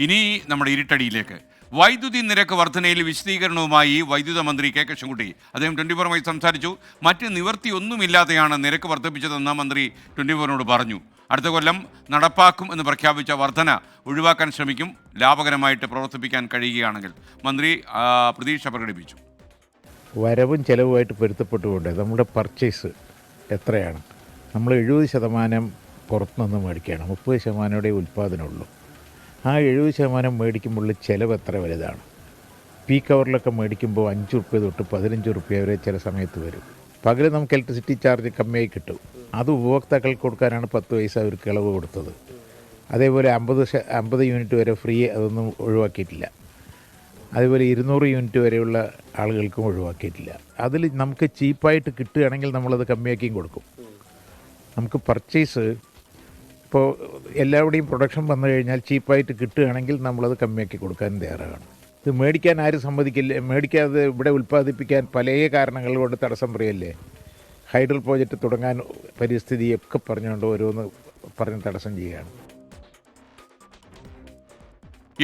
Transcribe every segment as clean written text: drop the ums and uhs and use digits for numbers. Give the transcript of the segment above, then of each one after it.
ഇനി നമ്മുടെ ഇരുട്ടടിയിലേക്ക് വൈദ്യുതി നിരക്ക് വർധനയിൽ വിശദീകരണവുമായി വൈദ്യുത മന്ത്രി കെ കൃഷ്ണൻകുട്ടി അദ്ദേഹം 24 സംസാരിച്ചു. മറ്റ് നിവൃത്തിയൊന്നുമില്ലാതെയാണ് നിരക്ക് വർദ്ധിപ്പിച്ചതെന്ന് മന്ത്രി 24നോട് പറഞ്ഞു. അടുത്ത കൊല്ലം നടപ്പാക്കും എന്ന് പ്രഖ്യാപിച്ച വർധന ഒഴിവാക്കാൻ ശ്രമിക്കും, ലാഭകരമായിട്ട് പ്രവർത്തിപ്പിക്കാൻ കഴിയുകയാണെങ്കിൽ. മന്ത്രി പ്രതീക്ഷ പ്രകടിപ്പിച്ചു. വരവും ചെലവുമായിട്ട് പൊരുത്തപ്പെട്ടുകൊണ്ട് നമ്മുടെ പർച്ചേസ് എത്രയാണ്? നമ്മൾ 70% പുറത്തുനിന്ന് മേടിക്കുകയാണ്, 30% ഉൽപ്പാദനമുള്ളൂ. ആ 70% മേടിക്കുമ്പോൾ ചിലവ് എത്ര വലുതാണ്? പീക്ക് അവറിലൊക്കെ മേടിക്കുമ്പോൾ 5 റുപ്യ തൊട്ട് 15 റുപ്യ വരെ ചില സമയത്ത് വരും. പകരം നമുക്ക് ഇലക്ട്രിസിറ്റി ചാർജ് കമ്മിയായി കിട്ടും. അത് ഉപഭോക്താക്കൾക്ക് കൊടുക്കാനാണ് 10 പൈസ അവർക്ക് ഇളവ് കൊടുത്തത്. അതേപോലെ 50 യൂണിറ്റ് വരെ ഫ്രീ അതൊന്നും ഒഴിവാക്കിയിട്ടില്ല. അതുപോലെ 200 യൂണിറ്റ് വരെയുള്ള ആളുകൾക്കും ഒഴിവാക്കിയിട്ടില്ല. അതിൽ നമുക്ക് ചീപ്പായിട്ട് കിട്ടുകയാണെങ്കിൽ നമ്മളത് കമ്മിയാക്കിയും കൊടുക്കും. നമുക്ക് പർച്ചേസ് ഇപ്പോൾ എല്ലാവരുടെയും പ്രൊഡക്ഷൻ വന്നു കഴിഞ്ഞാൽ ചീപ്പായിട്ട് കിട്ടുകയാണെങ്കിൽ നമ്മളത് കമ്മിയാക്കി കൊടുക്കാൻ തയ്യാറാണ്. ഇത് മേടിക്കാൻ ആരും സമ്മതിക്കില്ല. മേടിക്കാതെ ഇവിടെ ഉൽപ്പാദിപ്പിക്കാൻ പല കാരണങ്ങൾ കൊണ്ട് തടസ്സം പറയല്ലേ. ഹൈഡൽ പ്രോജക്റ്റ് തുടങ്ങാൻ പരിസ്ഥിതിയൊക്കെ പറഞ്ഞുകൊണ്ട് ഓരോന്ന് പറഞ്ഞ് തടസ്സം ചെയ്യുകയാണ്.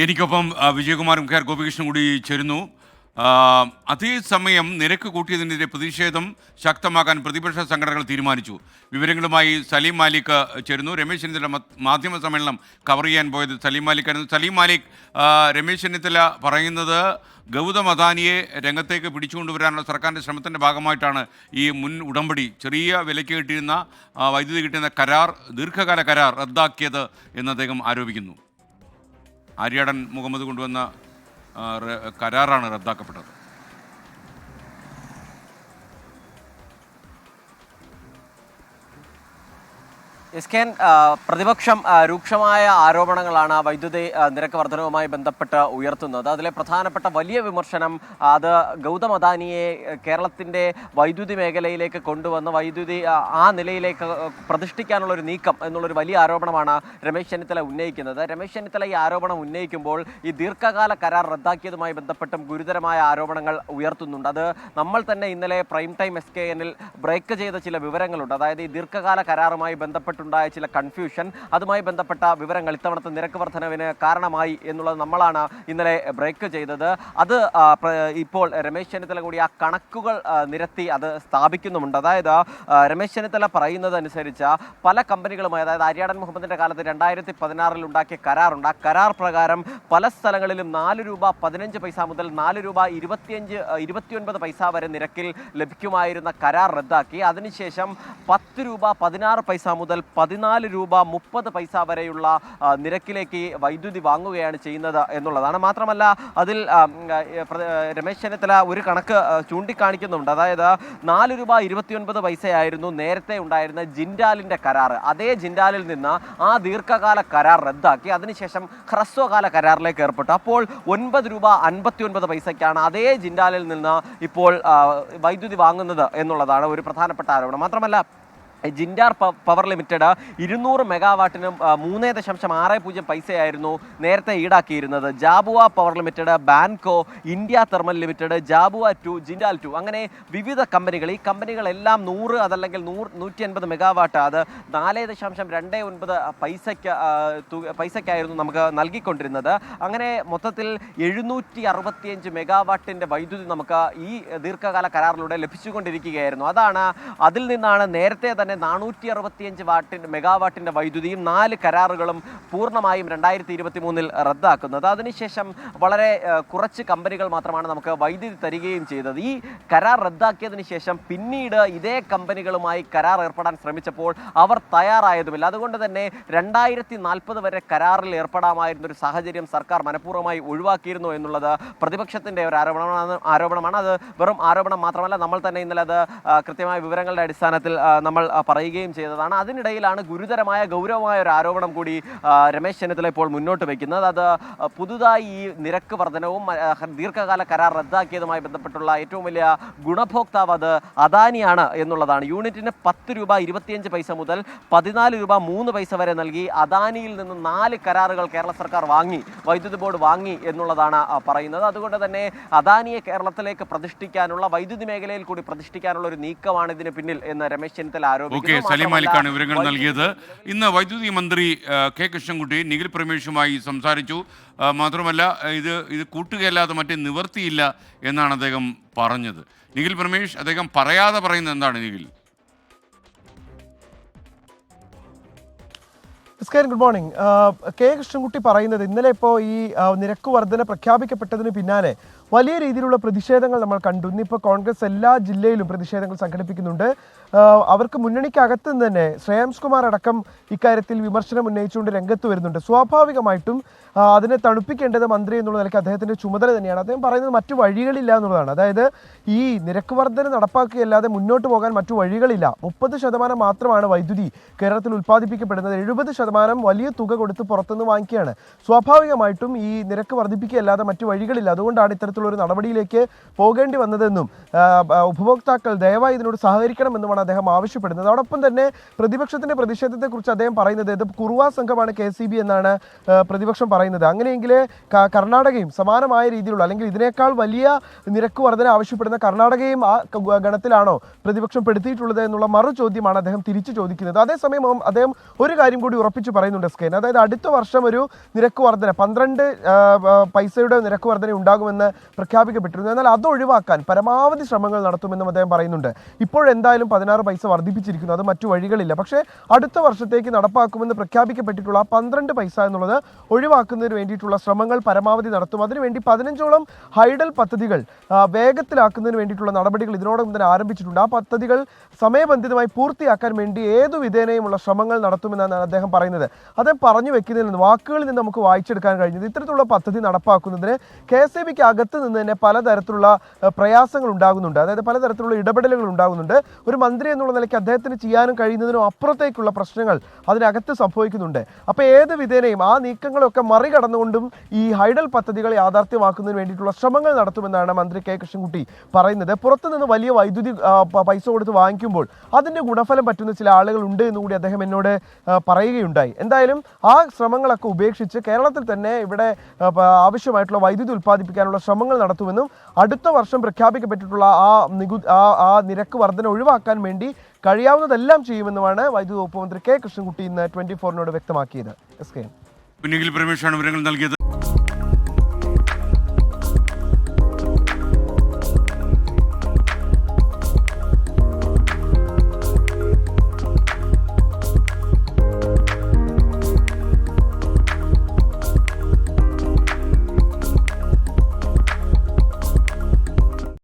എനിക്കൊപ്പം വിജയകുമാറും കെ ആർ ഗോപികൃഷ്ണൻ കൂടി ചേരുന്നു. അതേസമയം നിരക്ക് കൂട്ടിയതിനെതിരെ പ്രതിഷേധം ശക്തമാക്കാൻ പ്രതിപക്ഷ സംഘടനകൾ തീരുമാനിച്ചു. വിവരങ്ങളുമായി സലീം മാലിക് ചേരുന്നു. രമേശ് ചെന്നിത്തല മാധ്യമ സമ്മേളനം കവർ ചെയ്യാൻ പോയത് സലീം മാലിക്കായിരുന്നു. സലീം മാലിക്, രമേശ് ചെന്നിത്തല പറയുന്നത് ഗൗതം അദാനിയെ രംഗത്തേക്ക് പിടിച്ചുകൊണ്ടുവരാനുള്ള സർക്കാരിൻ്റെ ശ്രമത്തിൻ്റെ ഭാഗമായിട്ടാണ് ഈ മുൻ ഉടമ്പടി, ചെറിയ വിലയ്ക്ക് കിട്ടിയിരുന്ന വൈദ്യുതി കിട്ടുന്ന കരാർ, ദീർഘകാല കരാർ റദ്ദാക്കിയത് എന്ന് അദ്ദേഹം ആരോപിക്കുന്നു. ആര്യാടൻ മുഹമ്മദ് കൊണ്ടുവന്ന കരാറാണ് റദ്ദാക്കപ്പെട്ടത്. എസ്കേൻ, പ്രതിപക്ഷം രൂക്ഷമായ ആരോപണങ്ങളാണ് വൈദ്യുതി നിരക്ക് വർധനവുമായി ബന്ധപ്പെട്ട് ഉയർത്തുന്നത്. അതിലെ പ്രധാനപ്പെട്ട വലിയ വിമർശനം അത് ഗൗതം അദാനിയെ കേരളത്തിൻ്റെ വൈദ്യുതി മേഖലയിലേക്ക് കൊണ്ടുവന്ന് വൈദ്യുതി ആ നിലയിലേക്ക് പ്രതിഷ്ഠിക്കാനുള്ള ഒരു നീക്കം എന്നുള്ളൊരു വലിയ ആരോപണമാണ് രമേശ് ചെന്നിത്തല ഉന്നയിക്കുന്നത്. രമേശ് ചെന്നിത്തല ഈ ആരോപണം ഉന്നയിക്കുമ്പോൾ ഈ ദീർഘകാല കരാർ റദ്ദാക്കിയതുമായി ബന്ധപ്പെട്ടും ഗുരുതരമായ ആരോപണങ്ങൾ ഉയർത്തുന്നുണ്ട്. അത് നമ്മൾ തന്നെ ഇന്നലെ പ്രൈം ടൈം SKNൽ ബ്രേക്ക് ചെയ്ത ചില വിവരങ്ങളുണ്ട്. അതായത് ഈ ദീർഘകാല കരാറുമായി ബന്ധപ്പെട്ടുണ്ടായ ചില കൺഫ്യൂഷൻ, അതുമായി ബന്ധപ്പെട്ട വിവരങ്ങൾ ഇത്തവണത്തെ നിരക്ക് വർധനവിന് കാരണമായി എന്നുള്ളത് നമ്മളാണ് ഇന്നലെ ബ്രേക്ക് ചെയ്തത്. അത് ഇപ്പോൾ രമേശ് ചെന്നിത്തല കൂടി ആ കണക്കുകൾ നിരത്തി അത് സ്ഥാപിക്കുന്നുമുണ്ട്. അതായത് രമേശ് ചെന്നിത്തല പറയുന്നത് അനുസരിച്ച് പല കമ്പനികളുമായി, അതായത് ആര്യാടൻ മുഹമ്മദിൻ്റെ കാലത്ത് 2016 ഉണ്ടാക്കിയ കരാറുണ്ട്. ആ കരാർ പ്രകാരം പല സ്ഥലങ്ങളിലും 4 രൂപ 15 പൈസ മുതൽ 4 രൂപ 29 പൈസ വരെ നിരക്കിൽ ലഭിക്കുമായിരുന്ന കരാർ റദ്ദാക്കി. അതിനുശേഷം 10 രൂപ 16 പൈസ മുതൽ 14 രൂപ 30 പൈസ വരെയുള്ള നിരക്കിലേക്ക് വൈദ്യുതി വാങ്ങുകയാണ് ചെയ്യുന്നത് എന്നുള്ളതാണ്. മാത്രമല്ല അതിൽ രമേശ് ചെന്നിത്തല ഒരു കണക്ക് ചൂണ്ടിക്കാണിക്കുന്നുണ്ട്. അതായത് 4 രൂപ 29 പൈസയായിരുന്നു നേരത്തെ ഉണ്ടായിരുന്ന ജിൻഡാലിൻ്റെ കരാർ. അതേ ജിൻഡാലിൽ നിന്ന് ആ ദീർഘകാല കരാർ റദ്ദാക്കി അതിനുശേഷം ഹ്രസ്വകാല കരാറിലേക്ക് ഏർപ്പെട്ടു. അപ്പോൾ 9 രൂപ 59 പൈസയ്ക്കാണ് അതേ ജിൻഡാലിൽ നിന്ന് ഇപ്പോൾ വൈദ്യുതി വാങ്ങുന്നത് എന്നുള്ളതാണ് ഒരു പ്രധാനപ്പെട്ട ആരോപണം. മാത്രമല്ല ജിൻഡാർ പവർ ലിമിറ്റഡ് 200 മെഗാവാട്ടിനും 3.60 പൈസയായിരുന്നു നേരത്തെ ഈടാക്കിയിരുന്നത്. ജാബുവ പവർ ലിമിറ്റഡ്, ബാൻകോ, India thermal limited, Jhabua 2, Jindal 2, അങ്ങനെ വിവിധ കമ്പനികൾ, ഈ കമ്പനികളെല്ലാം 100 അതല്ലെങ്കിൽ 150 മെഗാവാട്ട്, അത് 4.29 പൈസയ്ക്കായിരുന്നു നമുക്ക് നൽകിക്കൊണ്ടിരുന്നത്. അങ്ങനെ മൊത്തത്തിൽ 765 മെഗാവാട്ടിൻ്റെ വൈദ്യുതി നമുക്ക് ഈ ദീർഘകാല കരാറിലൂടെ ലഭിച്ചുകൊണ്ടിരിക്കുകയായിരുന്നു. അതിൽ നിന്നാണ് നേരത്തെ തന്നെ 465 മെഗാവാട്ടിൻ്റെ വൈദ്യുതിയും 4 കരാറുകളും പൂർണ്ണമായും 2023 റദ്ദാക്കുന്നത്. അതിനുശേഷം വളരെ കുറച്ച് കമ്പനികൾ മാത്രമാണ് നമുക്ക് വൈദ്യുതി തരികയും ചെയ്തത്. ഈ കരാർ റദ്ദാക്കിയതിന് ശേഷം പിന്നീട് ഇതേ കമ്പനികളുമായി കരാർ ഏർപ്പെടാൻ ശ്രമിച്ചപ്പോൾ അവർ തയ്യാറായതുമില്ല. അതുകൊണ്ട് തന്നെ 2040 വരെ കരാറിൽ ഏർപ്പെടാമായിരുന്നൊരു സാഹചര്യം സർക്കാർ മനഃപൂർവ്വമായി ഒഴിവാക്കിയിരുന്നു എന്നുള്ളത് പ്രതിപക്ഷത്തിൻ്റെ ഒരു ആരോപണമാണ്. അത് വെറും ആരോപണം മാത്രമല്ല, നമ്മൾ തന്നെ ഇന്നലെ അത് കൃത്യമായ വിവരങ്ങളുടെ അടിസ്ഥാനത്തിൽ നമ്മൾ പറയുകയും ചെയ്തതാണ്. അതിനിടയിലാണ് ഗുരുതരമായ ഗൗരവമായ ഒരു ആരോപണം കൂടി രമേശ് ചെന്നിത്തല ഇപ്പോൾ മുന്നോട്ട് വയ്ക്കുന്നത്. അത് പുതുതായി ഈ നിരക്ക് വർധനവും ദീർഘകാല കരാർ റദ്ദാക്കിയതുമായി ബന്ധപ്പെട്ടുള്ള ഏറ്റവും വലിയ ഗുണഭോക്താവ് അത് അദാനിയാണ് എന്നുള്ളതാണ്. യൂണിറ്റിന് 10 രൂപ 25 പൈസ മുതൽ 14 രൂപ 3 പൈസ വരെ നൽകി അദാനിയിൽ നിന്ന് 4 കരാറുകൾ കേരള സർക്കാർ വാങ്ങി, വൈദ്യുതി ബോർഡ് വാങ്ങി എന്നുള്ളതാണ് പറയുന്നത്. അതുകൊണ്ട് തന്നെ അദാനിയെ കേരളത്തിലേക്ക് പ്രതിഷ്ഠിക്കാനുള്ള, വൈദ്യുതി മേഖലയിൽ കൂടി പ്രതിഷ്ഠിക്കാനുള്ള ഒരു നീക്കമാണ് ഇതിന് പിന്നിൽ എന്ന് രമേശ് ചെന്നിത്തല ആരോപിച്ചു. ഓക്കെ, സലീം മാലിക്കാണ് വിവരങ്ങൾ നൽകിയത്. ഇന്ന് വൈദ്യുതി മന്ത്രി കെ കൃഷ്ണൻകുട്ടി നിഖിൽ പ്രമേഷുമായി സംസാരിച്ചു. മാത്രമല്ല ഇത് കൂട്ടുകയല്ലാതെ മറ്റേ നിവർത്തിയില്ല എന്നാണ് അദ്ദേഹം പറഞ്ഞത്. നിഖിൽ പ്രമേഷ് അദ്ദേഹം പറയാതെ പറയുന്നത് എന്താണ് Nikhil? Good morning. K Krishnankutty പറയുന്നത് ഇന്നലെ ഇപ്പോൾ ഈ നിരക്ക് വർധന പ്രഖ്യാപിക്കപ്പെട്ടതിന് പിന്നാലെ വലിയ രീതിയിലുള്ള പ്രതിഷേധങ്ങൾ നമ്മൾ കണ്ടു. ഇന്നിപ്പോൾ കോൺഗ്രസ് എല്ലാ ജില്ലയിലും പ്രതിഷേധങ്ങൾ സംഘടിപ്പിക്കുന്നുണ്ട്. അവർക്ക് മുന്നണിക്കകത്ത് നിന്ന് തന്നെ ശ്രേയാംസ് കുമാർ അടക്കം ഇക്കാര്യത്തിൽ വിമർശനം ഉന്നയിച്ചുകൊണ്ട് രംഗത്ത് വരുന്നുണ്ട്. സ്വാഭാവികമായിട്ടും അതിനെ തണുപ്പിക്കേണ്ടത് മന്ത്രി എന്നുള്ള നിലയ്ക്ക് അദ്ദേഹത്തിൻ്റെ ചുമതല തന്നെയാണ്. അദ്ദേഹം പറയുന്നത് മറ്റു വഴികളില്ല എന്നുള്ളതാണ്. അതായത് ഈ നിരക്ക് വർധന നടപ്പാക്കുകയല്ലാതെ മുന്നോട്ട് പോകാൻ മറ്റു വഴികളില്ല. 30% മാത്രമാണ് വൈദ്യുതി കേരളത്തിൽ ഉൽപ്പാദിപ്പിക്കപ്പെടുന്നത്. 70% വലിയ തുക കൊടുത്ത് പുറത്തുനിന്ന് വാങ്ങിക്കുകയാണ്. സ്വാഭാവികമായിട്ടും ഈ നിരക്ക് വർദ്ധിപ്പിക്കുകയല്ലാതെ മറ്റു വഴികളില്ല. അതുകൊണ്ടാണ് ഇത്തരത്തിലൊരു നടപടിയിലേക്ക് പോകേണ്ടി വന്നതെന്നും ഉപഭോക്താക്കൾ ദയവായി ഇതിനോട് സഹകരിക്കണമെന്നുമാണ് അദ്ദേഹം ആവശ്യപ്പെടുന്നത്. അതോടൊപ്പം തന്നെ പ്രതിപക്ഷത്തിന്റെ പ്രതിഷേധത്തെക്കുറിച്ച് അദ്ദേഹം പറയുന്നത് ഇത് കുറുവാ സംഘമാണ് KCB എന്നാണ് പ്രതിപക്ഷം പറയുന്നത്. അങ്ങനെയെങ്കിൽ കർണാടകയും സമാനമായ രീതിയിലുള്ള അല്ലെങ്കിൽ ഇതിനേക്കാൾ വലിയ നിരക്ക് വർധന ആവശ്യപ്പെടുന്ന കർണാടകയും ആ ഗണത്തിലാണോ പ്രതിപക്ഷം പെടുത്തിയിട്ടുള്ളത് എന്നുള്ള മറു ചോദ്യമാണ് അദ്ദേഹം തിരിച്ചു ചോദിക്കുന്നത്. അതേസമയം അദ്ദേഹം ഒരു കാര്യം കൂടി ഉറപ്പിച്ച് പറയുന്നുണ്ട് സ്കെൻ, അതായത് അടുത്ത വർഷം ഒരു നിരക്ക് വർധന 12 പൈസയുടെ നിരക്ക് വർധന ഉണ്ടാകുമെന്ന് പ്രഖ്യാപിക്കപ്പെട്ടിരുന്നു. എന്നാൽ അത് ഒഴിവാക്കാൻ പരമാവധി ശ്രമങ്ങൾ നടത്തുമെന്നും അദ്ദേഹം പറയുന്നുണ്ട്. ഇപ്പോഴെന്തായാലും 16 പൈസ വർദ്ധിപ്പിച്ചിരിക്കുന്നു, അത് മറ്റു വഴികളില്ല. പക്ഷേ അടുത്ത വർഷത്തേക്ക് നടപ്പാക്കുമെന്ന് പ്രഖ്യാപിക്കപ്പെട്ടിട്ടുള്ള 12 പൈസ എന്നുള്ളത് ഒഴിവാക്കുന്നതിന് വേണ്ടിയിട്ടുള്ള ശ്രമങ്ങൾ പരമാവധി നടത്തും. അതിനുവേണ്ടി 15ഓളം ഹൈഡൽ പദ്ധതികൾ വേഗത്തിലാക്കുന്നതിന് വേണ്ടിയിട്ടുള്ള നടപടികൾ ഇതിനോടൊപ്പം തന്നെ ആരംഭിച്ചിട്ടുണ്ട്. ആ പദ്ധതികൾ സമയബന്ധിതമായി പൂർത്തിയാക്കാൻ വേണ്ടി ഏതു വിധേനയുമുള്ള ശ്രമങ്ങൾ നടത്തുമെന്നാണ് അദ്ദേഹം പറയുന്നത്. അദ്ദേഹം പറഞ്ഞു വെക്കുന്നതിൽ നിന്ന് വാക്കുകളിൽ നിന്ന് നമുക്ക് വായിച്ചെടുക്കാൻ കഴിഞ്ഞത് ഇത്തരത്തിലുള്ള പദ്ധതി നടപ്പാക്കുന്നതിന് KCBക്ക് അകത്ത് നിന്ന് തന്നെ പലതരത്തിലുള്ള പ്രയാസങ്ങൾ ഉണ്ടാകുന്നുണ്ട്. അതായത് പലതരത്തിലുള്ള ഇടപെടലുകൾ ഉണ്ടാകുന്നുണ്ട്. ഒരു മന്ത്രി എന്നുള്ള നിലയ്ക്ക് അദ്ദേഹത്തിന് ചെയ്യാനും കഴിയുന്നതിനും അപ്പുറത്തേക്കുള്ള പ്രശ്നങ്ങൾ അതിനകത്ത് സംഭവിക്കുന്നുണ്ട്. അപ്പോൾ ഏത് വിധേനയും ആ നീക്കങ്ങളൊക്കെ മറികടന്നുകൊണ്ടും ഈ ഹൈഡൽ പദ്ധതികൾ യാഥാർത്ഥ്യമാക്കുന്നതിന് വേണ്ടിയിട്ടുള്ള ശ്രമങ്ങൾ നടത്തുമെന്നാണ് മന്ത്രി കെ കൃഷ്ണൻകുട്ടി പറയുന്നത്. പുറത്തുനിന്ന് വലിയ വൈദ്യുതി പൈസ കൊടുത്ത് വാങ്ങിക്കുമ്പോൾ അതിൻ്റെ ഗുണഫലം പറ്റുന്ന ചില ആളുകൾ ഉണ്ട് എന്നുകൂടി അദ്ദേഹം എന്നോട് പറയുകയുണ്ടായി. എന്തായാലും ആ ശ്രമങ്ങളൊക്കെ ഉപേക്ഷിച്ച് കേരളത്തിൽ തന്നെ ഇവിടെ ആവശ്യമായിട്ടുള്ള വൈദ്യുതി ഉൽപ്പാദിപ്പിക്കാനുള്ള ശ്രമങ്ങൾ നടത്തുമെന്നും അടുത്ത വർഷം പ്രഖ്യാപിക്കപ്പെട്ടിട്ടുള്ള ആ നിരക്ക് വർധന ഒഴിവാക്കാൻ വേണ്ടി കഴിയാവുന്നതെല്ലാം ചെയ്യുമെന്നുമാണ് വൈദ്യുതി വകുപ്പ് മന്ത്രി കെ കൃഷ്ണൻകുട്ടി ഇന്ന് 24-നോട് വ്യക്തമാക്കിയത്. നിഖിൽ പ്രമേഷാണ് വിവരങ്ങൾ നൽകിയത്.